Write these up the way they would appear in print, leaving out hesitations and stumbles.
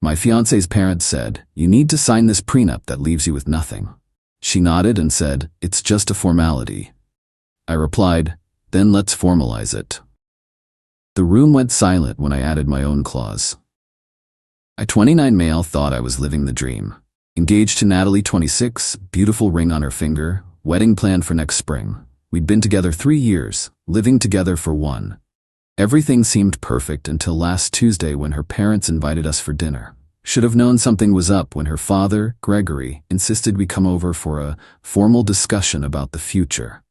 My fiancé's parents said, "You need to sign this prenup that leaves you with nothing." She nodded and said, "It's just a formality." I replied, "Then let's formalize it." The room went silent when I added my own clause. I, 29 male, thought I was living the dream. Engaged to Natalie, 26, beautiful ring on her finger, wedding planned for next spring. We'd been together 3 years, living together for 1. Everything seemed perfect until last Tuesday when her parents invited us for dinner. Should have known something was up when her father, Gregory, insisted we come over for a formal discussion about the future.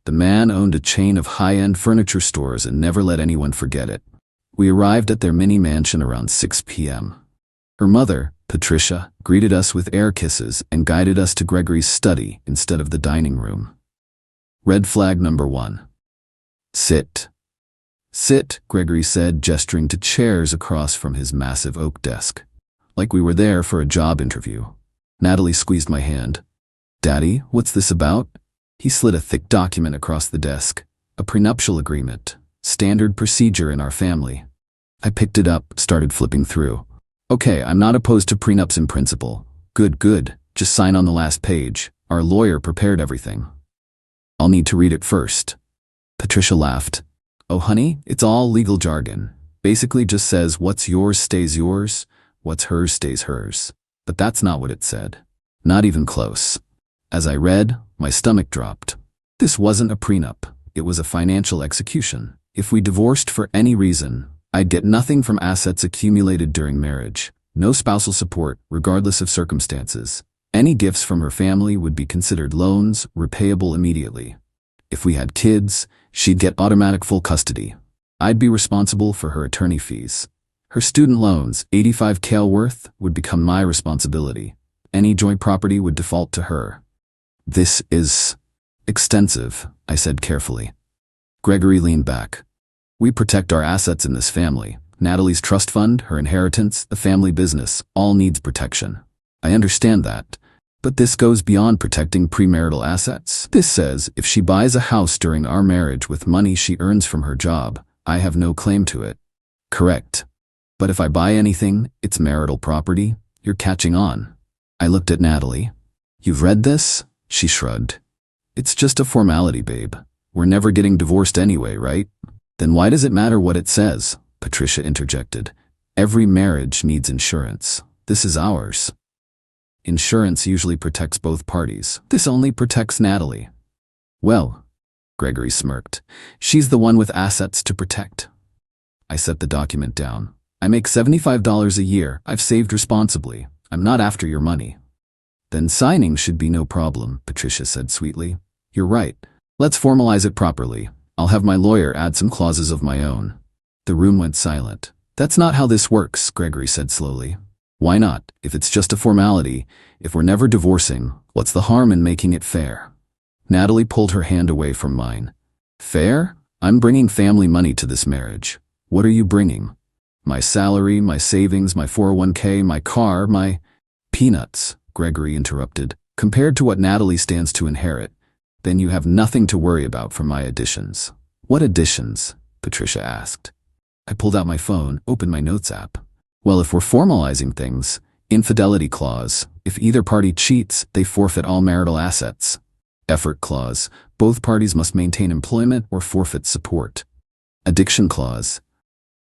The man owned a chain of high-end furniture stores and never let anyone forget it. We arrived at their mini mansion around 6 p.m. Her mother, Patricia, greeted us with air kisses and guided us to Gregory's study instead of the dining room. Red flag number 1. Sit. Sit, Gregory said, gesturing to chairs across from his massive oak desk. Like we were there for a job interview. Natalie squeezed my hand. "Daddy, what's this about?" He slid a thick document across the desk. A prenuptial agreement. Standard procedure in our family. I picked it up, started flipping through. "Okay, I'm not opposed to prenups in principle. Good. Just sign on the last page. Our lawyer prepared everything." "I'll need to read it first." Patricia laughed. "Oh honey, it's all legal jargon. Basically just says what's yours stays yours, what's hers stays hers." But that's not what it said. Not even close. As I read, my stomach dropped. This wasn't a prenup. It was a financial execution. If we divorced for any reason, I'd get nothing from assets accumulated during marriage. No spousal support, regardless of circumstances. Any gifts from her family would be considered loans, repayable immediately. If we had kids, she'd get automatic full custody. I'd be responsible for her attorney fees. Her student loans, $85,000 worth, would become my responsibility. Any joint property would default to her. "This is extensive," I said carefully. Gregory leaned back. "We protect our assets in this family. Natalie's trust fund, her inheritance, the family business, all needs protection. I understand that. But this goes beyond protecting premarital assets. This says if she buys a house during our marriage with money she earns from her job, I have no claim to it." "Correct. But if I buy anything, it's marital property. You're catching on." I looked at Natalie. "You've read this?" She shrugged. "It's just a formality, babe. We're never getting divorced anyway, right?" "Then why does it matter what it says?" Patricia interjected. "Every marriage needs insurance. This is ours." "Insurance usually protects both parties. This only protects Natalie." "Well," Gregory smirked, "she's the one with assets to protect." I set the document down. "I make $75 a year. I've saved responsibly. I'm not after your money." "Then signing should be no problem," Patricia said sweetly. "You're right. Let's formalize it properly. I'll have my lawyer add some clauses of my own." The room went silent. "That's not how this works," Gregory said slowly. "Why not? If it's just a formality, if we're never divorcing, what's the harm in making it fair?" Natalie pulled her hand away from mine. "Fair? I'm bringing family money to this marriage. What are you bringing?" "My salary, my savings, my 401k, my car, my—" "Peanuts," Gregory interrupted. "Compared to what Natalie stands to inherit, then you have nothing to worry about for my additions." "What additions?" Patricia asked. I pulled out my phone, opened my notes app. "Well, if we're formalizing things, infidelity clause, if either party cheats, they forfeit all marital assets. Effort clause, both parties must maintain employment or forfeit support. Addiction clause."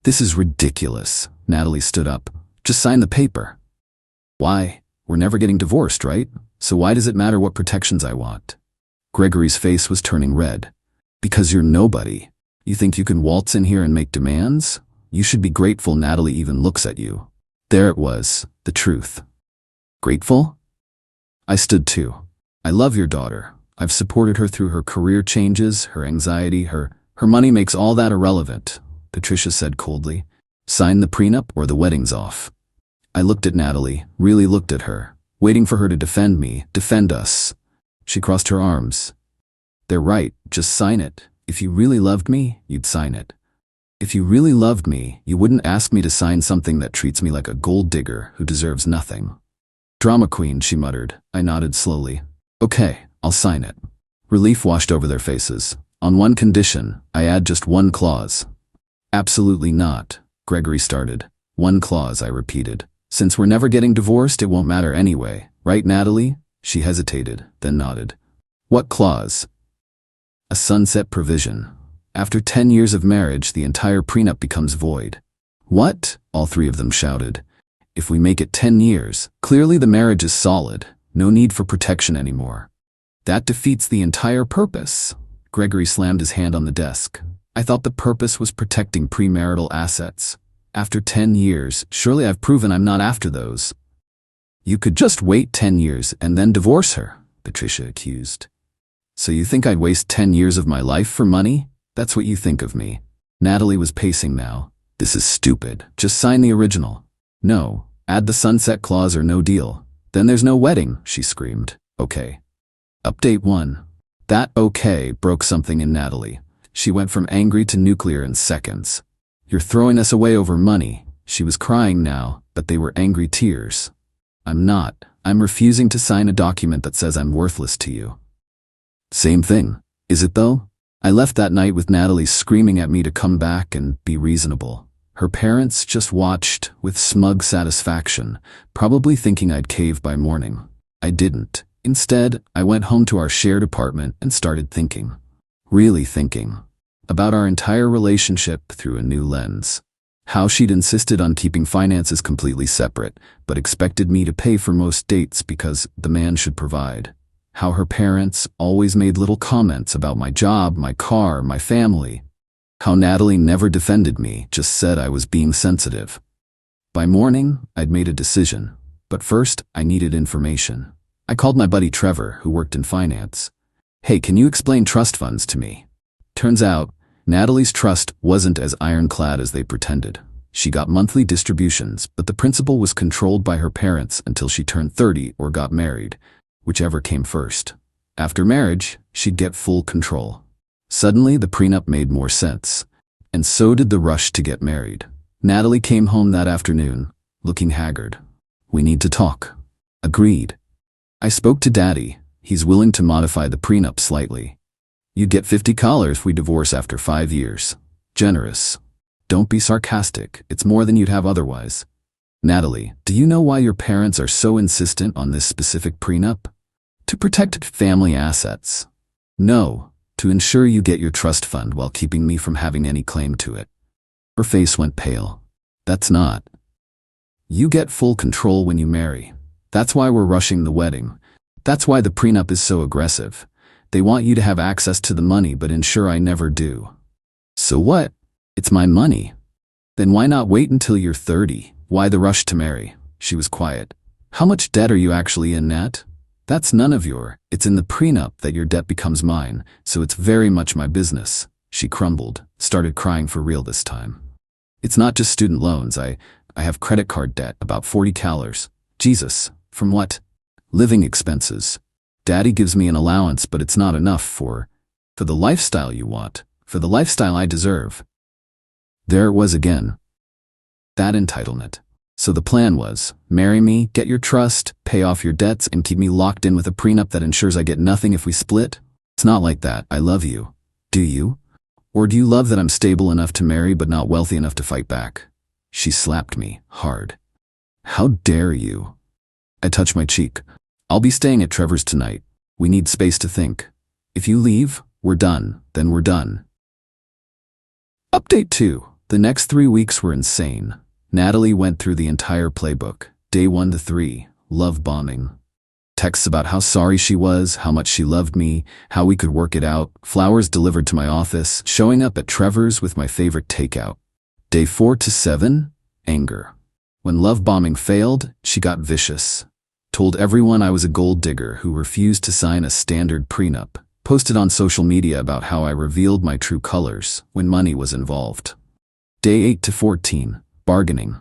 "This is ridiculous." Natalie stood up. "Just sign the paper." "Why? We're never getting divorced, right? So why does it matter what protections I want?" Gregory's face was turning red. "Because you're nobody. You think you can waltz in here and make demands? You should be grateful Natalie even looks at you." There it was, the truth. Grateful? I stood too. "I love your daughter. I've supported her through her career changes, her anxiety, her money makes all that irrelevant," Patricia said coldly. "Sign the prenup or the wedding's off." I looked at Natalie, really looked at her, waiting for her to defend me, defend us. She crossed her arms. "They're right, just sign it. If you really loved me, you'd sign it. If you really loved me, you wouldn't ask me to sign something that treats me like a gold digger who deserves nothing." "Drama queen," she muttered. I nodded slowly. "Okay, I'll sign it." Relief washed over their faces. "On one condition, I add just one clause." "Absolutely not," Gregory started. "One clause," I repeated. Since we're never getting divorced, it won't matter anyway, right, Natalie? She hesitated, then nodded. What clause? A sunset provision. After 10 years of marriage, the entire prenup becomes void. What? All three of them shouted. If we make it 10 years, clearly the marriage is solid. No need for protection anymore. That defeats the entire purpose. Gregory slammed his hand on the desk. I thought the purpose was protecting premarital assets. After 10 years, surely I've proven I'm not after those. You could just wait 10 years and then divorce her, Patricia accused. So you think I'd waste 10 years of my life for money? That's what you think of me. Natalie was pacing now. This is stupid. Just sign the original. No, add the sunset clause or no deal. Then there's no wedding, she screamed. Okay. Update 1. That okay broke something in Natalie. She went from angry to nuclear in seconds. You're throwing us away over money. She was crying now, but they were angry tears. I'm not. I'm refusing to sign a document that says I'm worthless to you. Same thing. Is it though? I left that night with Natalie screaming at me to come back and be reasonable. Her parents just watched with smug satisfaction, probably thinking I'd cave by morning. I didn't. Instead, I went home to our shared apartment and started thinking. Really thinking. About our entire relationship through a new lens. How she'd insisted on keeping finances completely separate, but expected me to pay for most dates because the man should provide. How her parents always made little comments about my job, my car, my family. How Natalie never defended me, just said I was being sensitive. By morning, I'd made a decision, but first I needed information. I called my buddy Trevor, who worked in finance. Hey, can you explain trust funds to me? Turns out, Natalie's trust wasn't as ironclad as they pretended. She got monthly distributions, but the principal was controlled by her parents until she turned 30 or got married, whichever came first. After marriage, she'd get full control. Suddenly, the prenup made more sense, and so did the rush to get married. Natalie came home that afternoon, looking haggard. We need to talk. Agreed. I spoke to Daddy. He's willing to modify the prenup slightly. You'd get $50 if we divorce after 5 years. Generous. Don't be sarcastic. It's more than you'd have otherwise. Natalie, do you know why your parents are so insistent on this specific prenup? To protect family assets. No, to ensure you get your trust fund while keeping me from having any claim to it. Her face went pale. That's not. You get full control when you marry. That's why we're rushing the wedding. That's why the prenup is so aggressive. They want you to have access to the money but ensure I never do. So what? It's my money. Then why not wait until you're 30? Why the rush to marry? She was quiet. How much debt are you actually in, Nat? That's none of your. It's in the prenup that your debt becomes mine, so it's very much my business. She crumbled, started crying for real this time. It's not just student loans. I have credit card debt, about $40. Jesus, from what? Living expenses. Daddy gives me an allowance, but it's not enough for the lifestyle you want, for the lifestyle I deserve. There it was again. That entitlement. So the plan was, marry me, get your trust, pay off your debts, and keep me locked in with a prenup that ensures I get nothing if we split? It's not like that. I love you. Do you? Or do you love that I'm stable enough to marry but not wealthy enough to fight back? She slapped me, hard. How dare you? I touched my cheek. I'll be staying at Trevor's tonight. We need space to think. If you leave, we're done. Then we're done. Update 2. The next 3 weeks were insane. Natalie went through the entire playbook. Day 1 to 3. Love bombing. Texts about how sorry she was, how much she loved me, how we could work it out, flowers delivered to my office, showing up at Trevor's with my favorite takeout. Day 4 to 7. Anger. When love bombing failed, she got vicious. Told everyone I was a gold digger who refused to sign a standard prenup. Posted on social media about how I revealed my true colors when money was involved. Day 8 to 14. Bargaining.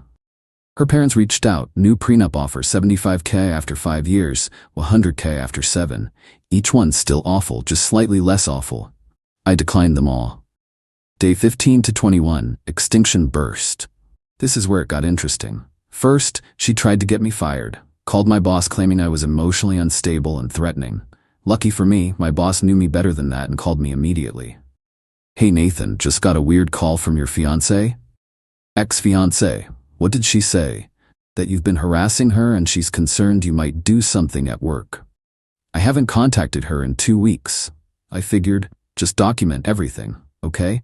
Her parents reached out. New prenup offer, $75K after 5 years, $100K after 7. Each one still awful, just slightly less awful. I declined them all. Day 15 to 21. Extinction burst. This is where it got interesting. First, she tried to get me fired. Called my boss claiming I was emotionally unstable and threatening. Lucky for me, my boss knew me better than that and called me immediately. Hey Nathan, just got a weird call from your fiancée? Ex-fiancée. What did she say? That you've been harassing her and she's concerned you might do something at work. I haven't contacted her in 2 weeks. I figured, just document everything, okay?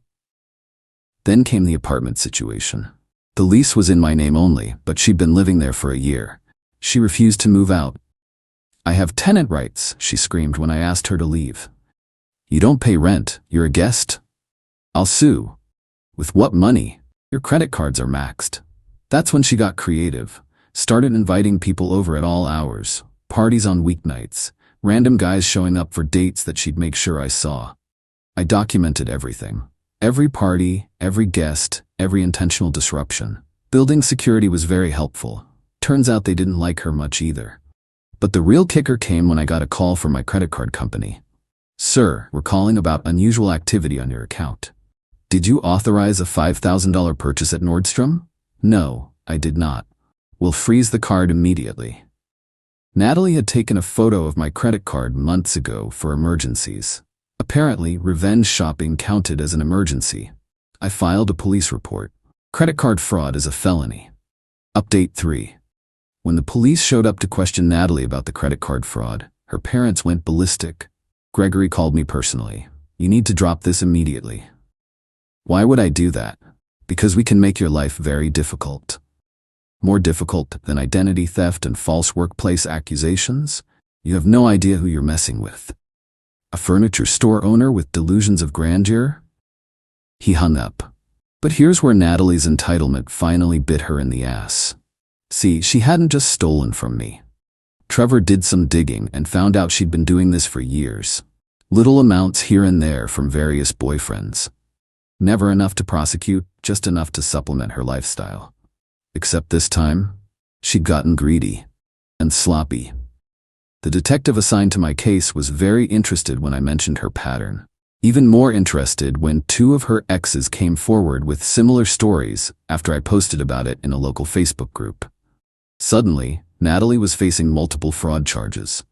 Then came the apartment situation. The lease was in my name only, but she'd been living there for a year. She refused to move out. I have tenant rights, she screamed when I asked her to leave. You don't pay rent, you're a guest. I'll sue. With what money? Your credit cards are maxed. That's when she got creative. Started inviting people over at all hours, parties on weeknights, random guys showing up for dates that she'd make sure I saw. I documented everything. Every party, every guest, every intentional disruption. Building security was very helpful. Turns out they didn't like her much either. But the real kicker came when I got a call from my credit card company. Sir, we're calling about unusual activity on your account. Did you authorize a $5,000 purchase at Nordstrom? No, I did not. We'll freeze the card immediately. Natalie had taken a photo of my credit card months ago for emergencies. Apparently, revenge shopping counted as an emergency. I filed a police report. Credit card fraud is a felony. Update 3. When the police showed up to question Natalie about the credit card fraud, her parents went ballistic. Gregory called me personally. You need to drop this immediately. Why would I do that? Because we can make your life very difficult. More difficult than identity theft and false workplace accusations? You have no idea who you're messing with. A furniture store owner with delusions of grandeur? He hung up. But here's where Natalie's entitlement finally bit her in the ass. See, she hadn't just stolen from me. Trevor did some digging and found out she'd been doing this for years. Little amounts here and there from various boyfriends. Never enough to prosecute, just enough to supplement her lifestyle. Except this time, she'd gotten greedy and sloppy. The detective assigned to my case was very interested when I mentioned her pattern. Even more interested when 2 of her exes came forward with similar stories after I posted about it in a local Facebook group. Suddenly, Natalie was facing multiple fraud charges.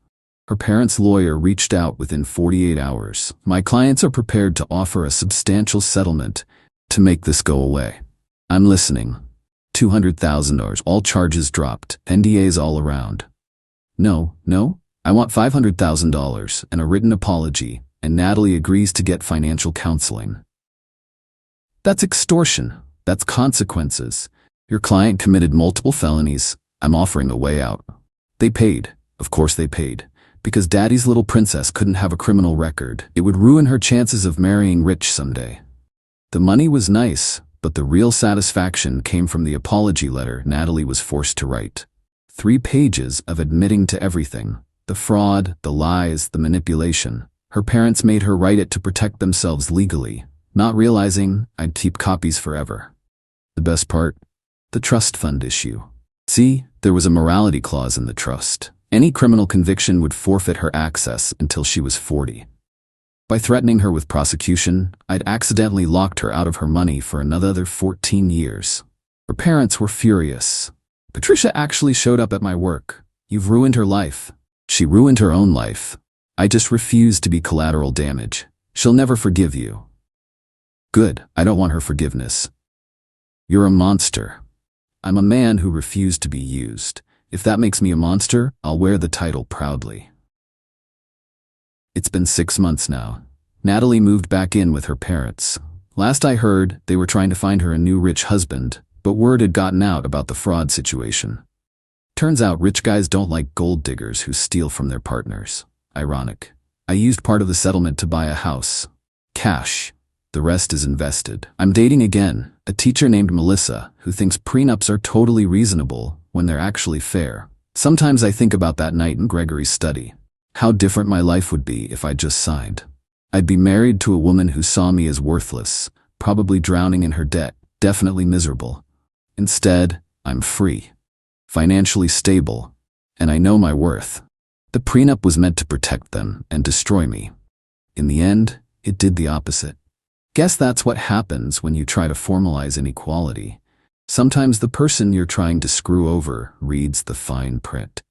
Her parents' lawyer reached out within 48 hours. My clients are prepared to offer a substantial settlement to make this go away. I'm listening. $200,000, all charges dropped, NDAs all around. No, I want $500,000 and a written apology, and Natalie agrees to get financial counseling. That's extortion. That's consequences. Your client committed multiple felonies. I'm offering a way out. They paid. Of course they paid. Because Daddy's little princess couldn't have a criminal record. It would ruin her chances of marrying rich someday. The money was nice, but the real satisfaction came from the apology letter Natalie was forced to write. 3 pages of admitting to everything. The fraud, the lies, the manipulation. Her parents made her write it to protect themselves legally, not realizing I'd keep copies forever. The best part? The trust fund issue. See, there was a morality clause in the trust. Any criminal conviction would forfeit her access until she was 40. By threatening her with prosecution, I'd accidentally locked her out of her money for another 14 years. Her parents were furious. Patricia actually showed up at my work. You've ruined her life. She ruined her own life. I just refuse to be collateral damage. She'll never forgive you. Good, I don't want her forgiveness. You're a monster. I'm a man who refused to be used. If that makes me a monster, I'll wear the title proudly. It's been 6 months now. Natalie moved back in with her parents. Last I heard, they were trying to find her a new rich husband, but word had gotten out about the fraud situation. Turns out rich guys don't like gold diggers who steal from their partners. Ironic. I used part of the settlement to buy a house. Cash. The rest is invested. I'm dating again, a teacher named Melissa who thinks prenups are totally reasonable when they're actually fair. Sometimes I think about that night in Gregory's study. How different my life would be if I just signed. I'd be married to a woman who saw me as worthless, probably drowning in her debt, definitely miserable. Instead, I'm free, financially stable, and I know my worth. The prenup was meant to protect them and destroy me. In the end, it did the opposite. Guess that's what happens when you try to formalize inequality. Sometimes the person you're trying to screw over reads the fine print.